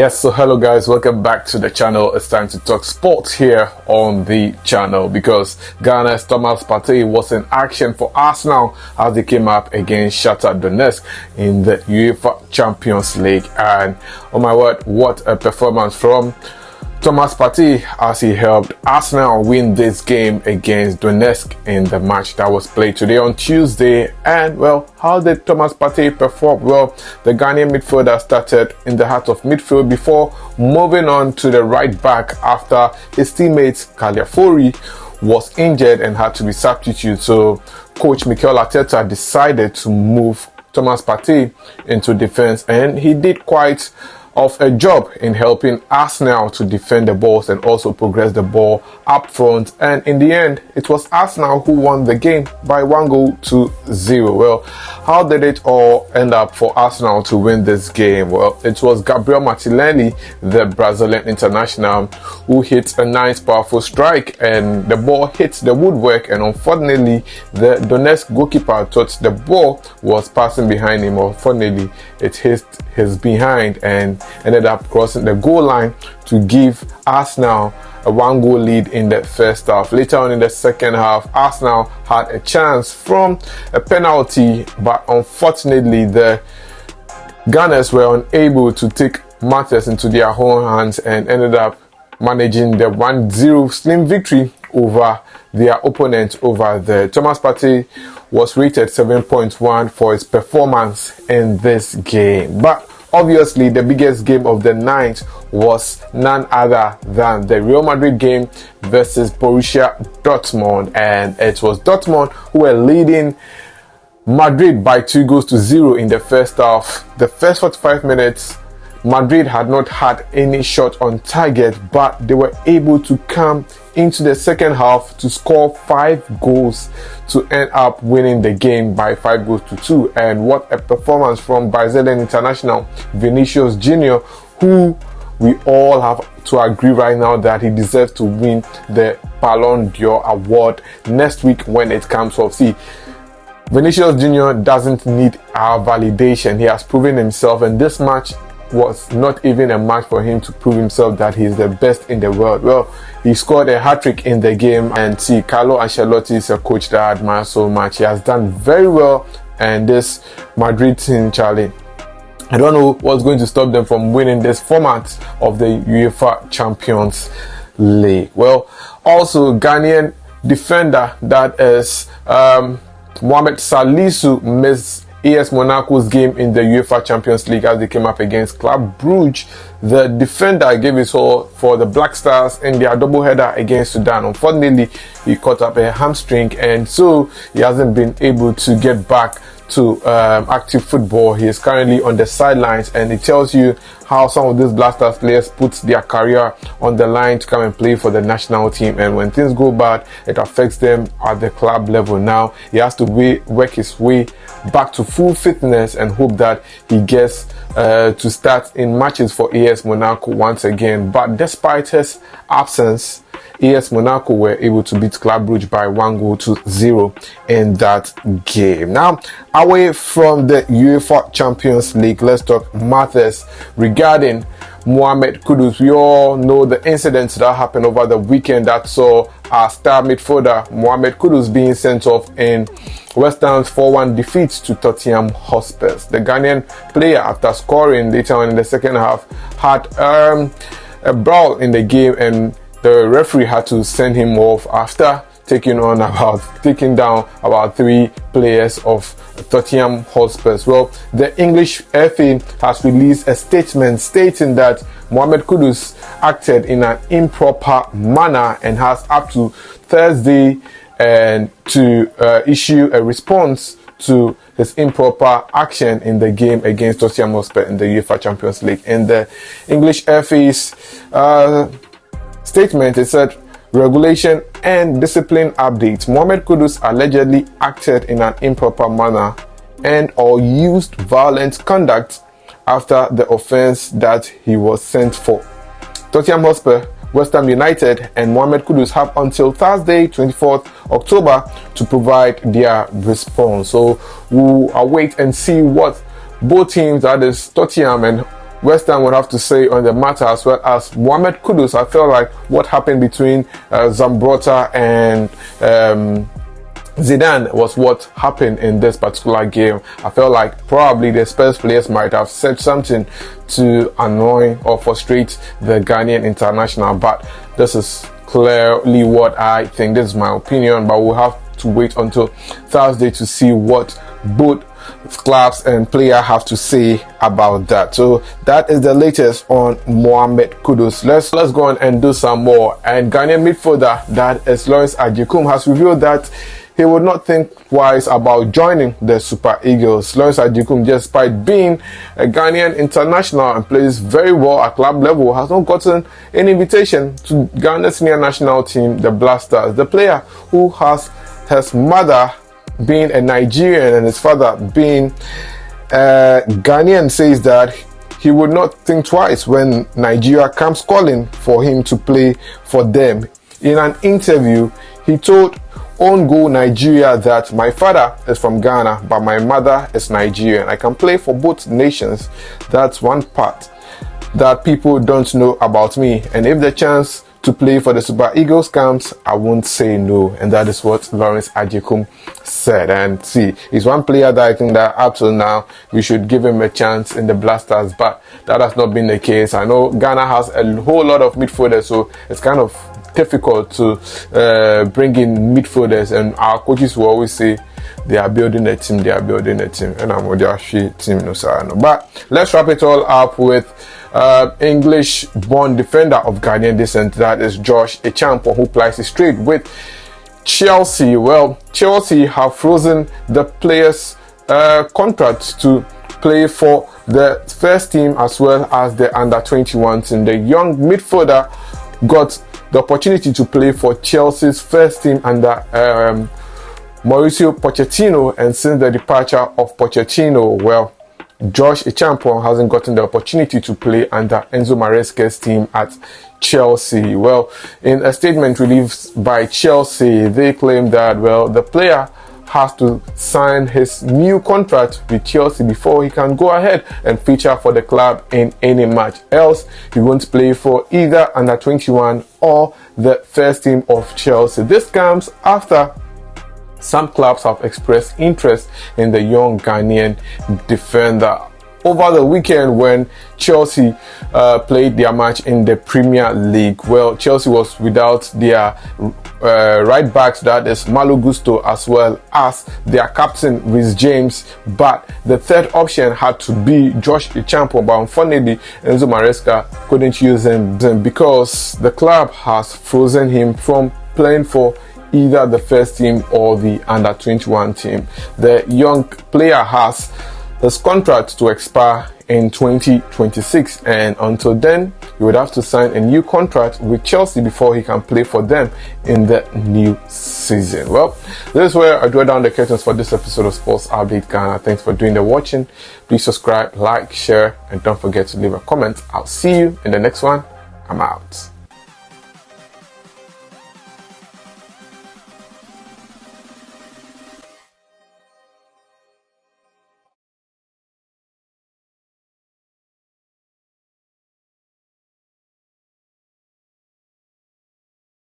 Yes, so hello guys, welcome back to the channel. It's time to talk sports here on the channel because Ghana's Thomas Partey was in action for Arsenal as they came up against Shakhtar Donetsk in the UEFA Champions League. And oh my word, what a performance from Thomas Partey as he helped Arsenal win this game against Donetsk in the match that was played today on Tuesday. And well, how did Thomas Partey perform? Well, the Ghanaian midfielder started in the heart of midfield before moving on to the right back after his teammate Kaliafori was injured and had to be substituted. So coach Mikel Arteta decided to move Thomas Partey into defense, and he did quite of a job in helping Arsenal to defend the balls and also progress the ball up front. And in the end, it was Arsenal who won the game by 1-0. Well, how did it all end up for Arsenal to win this game? Well, it was Gabriel Martinelli, the Brazilian international, who hit a nice powerful strike and the ball hit the woodwork, and unfortunately the Donetsk goalkeeper thought the ball was passing behind him. Unfortunately, it hit his behind and ended up crossing the goal line to give Arsenal a 1-goal lead in the first half. Later on in the second half, Arsenal had a chance from a penalty, but unfortunately the Gunners were unable to take matters into their own hands and ended up managing the 1-0 slim victory over their opponent over there. Thomas Partey was rated 7.1 for his performance in this game. But obviously, the biggest game of the night was none other than the Real Madrid game versus Borussia Dortmund. And it was Dortmund who were leading Madrid by 2-0 in the first half. The first 45 minutes, Madrid had not had any shot on target, but they were able to come into the second half to score 5 goals to end up winning the game by 5-2. And what a performance from Brazilian international Vinicius Junior, who we all have to agree right now that he deserves to win the Ballon d'Or award next week when it comes off. See, Vinicius Junior doesn't need our validation. He has proven himself, and this match was not even a match for him to prove himself that he's the best in the world. Well, he scored a hat-trick in the game, and see, Carlo Ancelotti is a coach that I admire so much. He has done very well, and this Madrid team, Charlie, I don't know what's going to stop them from winning this format of the UEFA Champions League. Well, also Ghanaian defender that is Mohammad Salisu missed AS Monaco's game in the UEFA Champions League as they came up against Club Brugge. The defender gave his all for the Black Stars in their doubleheader against Sudan. Unfortunately, he caught up a hamstring, and so he hasn't been able to get back to active football. He is currently on the sidelines, and it tells you how some of these Black Stars players put their career on the line to come and play for the national team, and when things go bad, it affects them at the club level. Now he has to work his way back to full fitness and hope that he gets to start in matches for AS Monaco once again. But despite his absence, AS Monaco were able to beat Club Brugge by 1-0 in that game. Now, away from the UEFA Champions League, let's talk matters regarding Mohammad Kudus. We all know the incidents that happened over the weekend that saw our star midfielder Mohammad Kudus being sent off in West Ham's 4-1 defeat to Tottenham Hotspur. The Ghanaian player, after scoring later on in the second half, had a brawl in the game, and the referee had to send him off after taking down about 3 players of Tottenham Hotspur. Well, the English FA has released a statement stating that Mohammad Kudus acted in an improper manner and has up to Thursday and to issue a response to his improper action in the game against Tottenham Hotspur in the UEFA Champions League. In the English FA's statement, it said, regulation and discipline updates. Mohammad Kudus allegedly acted in an improper manner and or used violent conduct after the offense that he was sent for. Tottenham Hotspur, West Ham United and Mohammad Kudus have until Thursday, 24th October to provide their response. So we'll await and see what both teams, that is Tottenham and West Ham would have to say on the matter, as well as Mohammad Kudus. I feel like what happened between Zambrotta and Zidane was what happened in this particular game. I felt like probably the Spurs players might have said something to annoy or frustrate the Ghanaian international, but this is clearly what I think. This is my opinion, but we'll have to wait until Thursday to see what both clubs and player have to say about that. So that is the latest on Mohammad Kudus. Let's go on and do some more. And Ghanaian midfielder, that is Lawrence Adjekum, has revealed that he would not think twice about joining the Super Eagles. Lawrence Adjekum, despite being a Ghanaian international and plays very well at club level, has not gotten an invitation to Ghana's senior national team, the Blasters. The player who has his mother being a Nigerian and his father being a Ghanaian says that he would not think twice when Nigeria comes calling for him to play for them. In an interview, he told On Go Nigeria that my father is from Ghana, but my mother is Nigerian. I can play for both nations. That's one part that people don't know about me. And if the chance to play for the Super Eagles comes, I won't say no. And that is what Lawrence Adjekum said. And see, he's one player that I think that up till now we should give him a chance in the Blasters, but that has not been the case. I know Ghana has a whole lot of midfielders, so it's kind of difficult to bring in midfielders, and our coaches will always say they are building a team, and I'm with their team, no sir, no. But let's wrap it all up with English-born defender of Ghanaian descent, that is Josh Echampo, who plies his trade with Chelsea. Well, Chelsea have frozen the player's contract to play for the first team as well as the under-21 team. The young midfielder got the opportunity to play for Chelsea's first team under Mauricio Pochettino, and since the departure of Pochettino, well, Josh Echampo hasn't gotten the opportunity to play under Enzo Maresca's team at Chelsea. Well, in a statement released by Chelsea, they claim that, well, the player has to sign his new contract with Chelsea before he can go ahead and feature for the club in any match. Else, he won't play for either under 21 or the first team of Chelsea. This comes after some clubs have expressed interest in the young Ghanaian defender. Over the weekend, when Chelsea played their match in the Premier League, well, Chelsea was without their right backs, that is Malo Gusto, as well as their captain Reece James, but the third option had to be Josh Echampo, but unfortunately Enzo Maresca couldn't use him because the club has frozen him from playing for either the first team or the under-21 team. The young player has his contract to expire in 2026, and until then he would have to sign a new contract with Chelsea before he can play for them in the new season. Well, this is where I draw down the curtains for this episode of Sports Update Ghana. Thanks for doing the watching. Please subscribe, like, share, and don't forget to leave a comment. I'll see you in the next one. I'm out.